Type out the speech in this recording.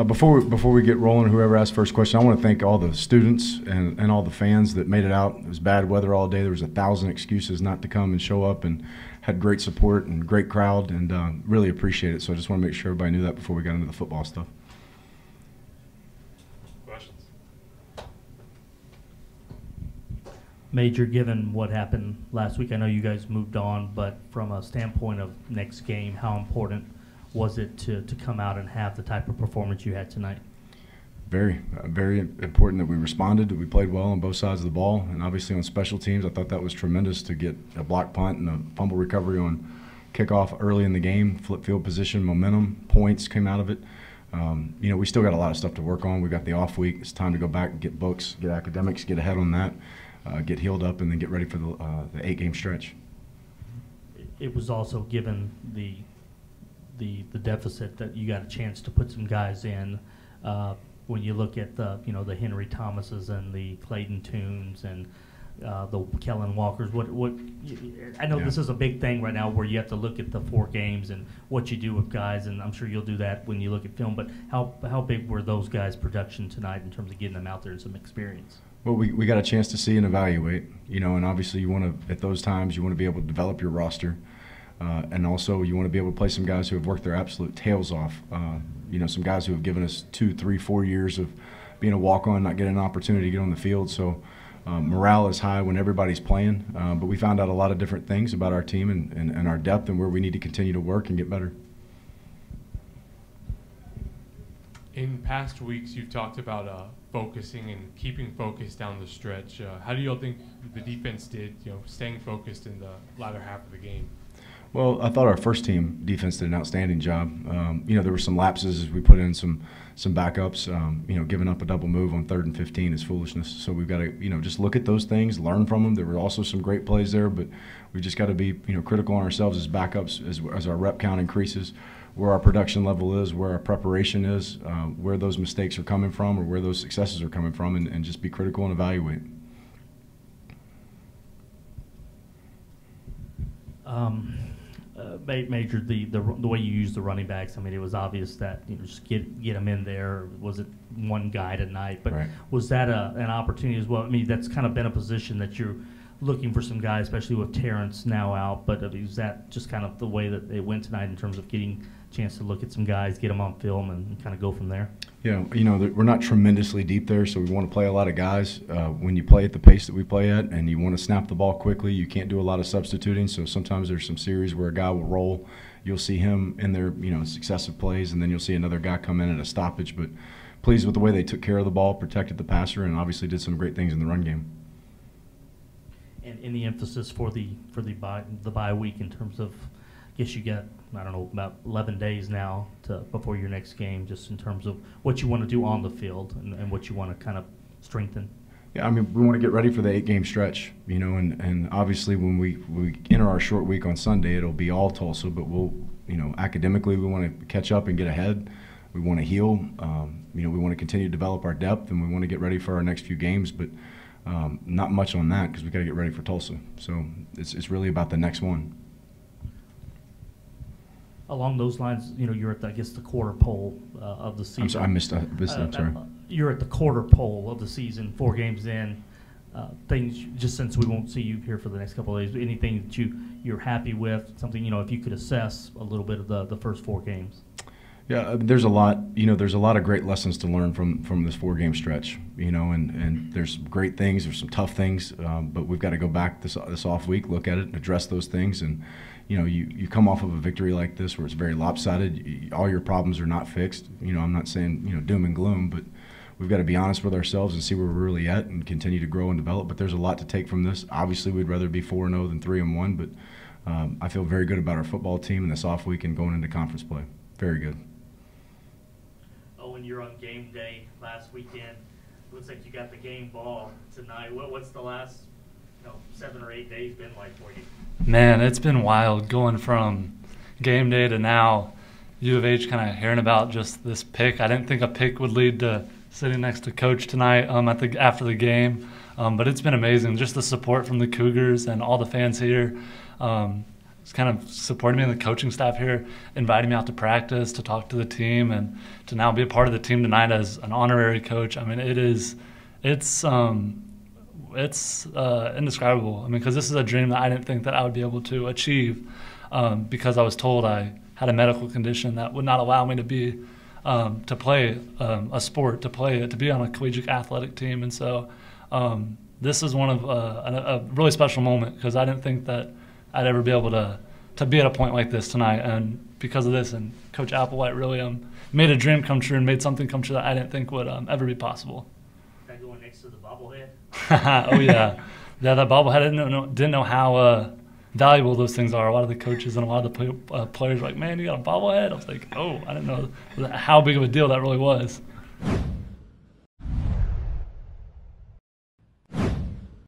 Before we get rolling, whoever asked first question, I want to thank all the students and all the fans that made it out. It was bad weather all day. There was 1,000 excuses not to come and show up, and had great support and great crowd, and really appreciate it. So I just want to make sure everybody knew that before we got into the football stuff. Questions? Major, given what happened last week, I know you guys moved on, but from a standpoint of next game, how important was it to come out and have the type of performance you had tonight? Very, very important that we responded, that we played well on both sides of the ball, and obviously on special teams, I thought that was tremendous to get a block punt and a fumble recovery on kickoff early in the game, flip field position, momentum, points came out of it. You know, we still got a lot of stuff to work on. We've got the off week. It's time to go back and get books, get academics, get ahead on that, get healed up, and then get ready for the 8-game stretch. It was also given the deficit that you got a chance to put some guys in. When you look at the Henry Thomases and the Clayton Toombs and the Kellen Walkers, I know this is a big thing right now where you have to look at the 4 games and what you do with guys, and I'm sure you'll do that when you look at film. But how big were those guys' production tonight in terms of getting them out there and some experience? Well, we got a chance to see and evaluate, and obviously you want to, at those times, you want to be able to develop your roster. And also you want to be able to play some guys who have worked their absolute tails off. Some guys who have given us 2, 3, 4 years of being a walk-on, not getting an opportunity to get on the field. So morale is high when everybody's playing. But we found out a lot of different things about our team and our depth and where we need to continue to work and get better. In past weeks, you've talked about focusing and keeping focused down the stretch. How do you all think the defense did, staying focused in the latter half of the game? Well, I thought our first team defense did an outstanding job. There were some lapses as we put in some backups. Giving up a double move on 3rd and 15 is foolishness. So we've got to, just look at those things, learn from them. There were also some great plays there, but we just got to be, critical on ourselves as backups as our rep count increases, where our production level is, where our preparation is, where those mistakes are coming from or where those successes are coming from, and just be critical and evaluate. Major, the way you use the running backs, I mean, it was obvious that just get them in there. Was it one guy tonight? But right. Was that an opportunity as well? I mean, that's kind of been a position that you're looking for some guys, especially with Terrence now out. But is that just kind of the way that it went tonight in terms of getting a chance to look at some guys, get them on film, and kind of go from there? Yeah, we're not tremendously deep there, so we want to play a lot of guys. When you play at the pace that we play at and you want to snap the ball quickly, you can't do a lot of substituting. So sometimes there's some series where a guy will roll. You'll see him in their successive plays, and then you'll see another guy come in at a stoppage. But pleased with the way they took care of the ball, protected the passer, and obviously did some great things in the run game. And any emphasis for the bye week in terms of, I guess you got, I don't know, about 11 days now before your next game, just in terms of what you want to do on the field and what you want to kind of strengthen? Yeah, I mean, we want to get ready for the 8-game stretch, and obviously when we enter our short week on Sunday, it'll be all Tulsa, but we'll, academically we want to catch up and get ahead. We want to heal. We want to continue to develop our depth, and we want to get ready for our next few games, but not much on that because we got to get ready for Tulsa. So it's really about the next one. Along those lines, you're at, the quarter pole of the season. I'm sorry, I missed that. I'm sorry. You're at the quarter pole of the season, 4 games in. Things, just since we won't see you here for the next couple of days, anything that you're happy with, something, if you could assess a little bit of the first 4 games? Yeah, there's a lot. There's a lot of great lessons to learn from this 4-game stretch. And there's great things. There's some tough things, but we've got to go back this off week, look at it, and address those things. And you come off of a victory like this where it's very lopsided. All your problems are not fixed. I'm not saying doom and gloom, but we've got to be honest with ourselves and see where we're really at and continue to grow and develop. But there's a lot to take from this. Obviously, we'd rather be 4-0 than 3-1, but I feel very good about our football team in this off week and going into conference play. Very good. When you're on game day last weekend, looks like you got the game ball tonight. What's the last 7 or 8 days been like for you? Man, it's been wild going from game day to now. U of H kind of hearing about just this pick. I didn't think a pick would lead to sitting next to Coach tonight after the game, but it's been amazing. Just the support from the Cougars and all the fans here. kind of supporting me, and the coaching staff here inviting me out to practice, to talk to the team, and to now be a part of the team tonight as an honorary coach. I mean, it's indescribable. I mean, because this is a dream that I didn't think that I would be able to achieve, because I was told I had a medical condition that would not allow me to be to play a sport, to be on a collegiate athletic team. And so this is one of a really special moment, because I didn't think that I'd ever be able to be at a point like this tonight. And because of this, and Coach Applewhite really made a dream come true and made something come true that I didn't think would ever be possible. That going next to the bobblehead? Oh, yeah. Yeah, that bobblehead, I didn't know how valuable those things are. A lot of the coaches and a lot of the players were like, man, you got a bobblehead? I was like, oh, I didn't know how big of a deal that really was.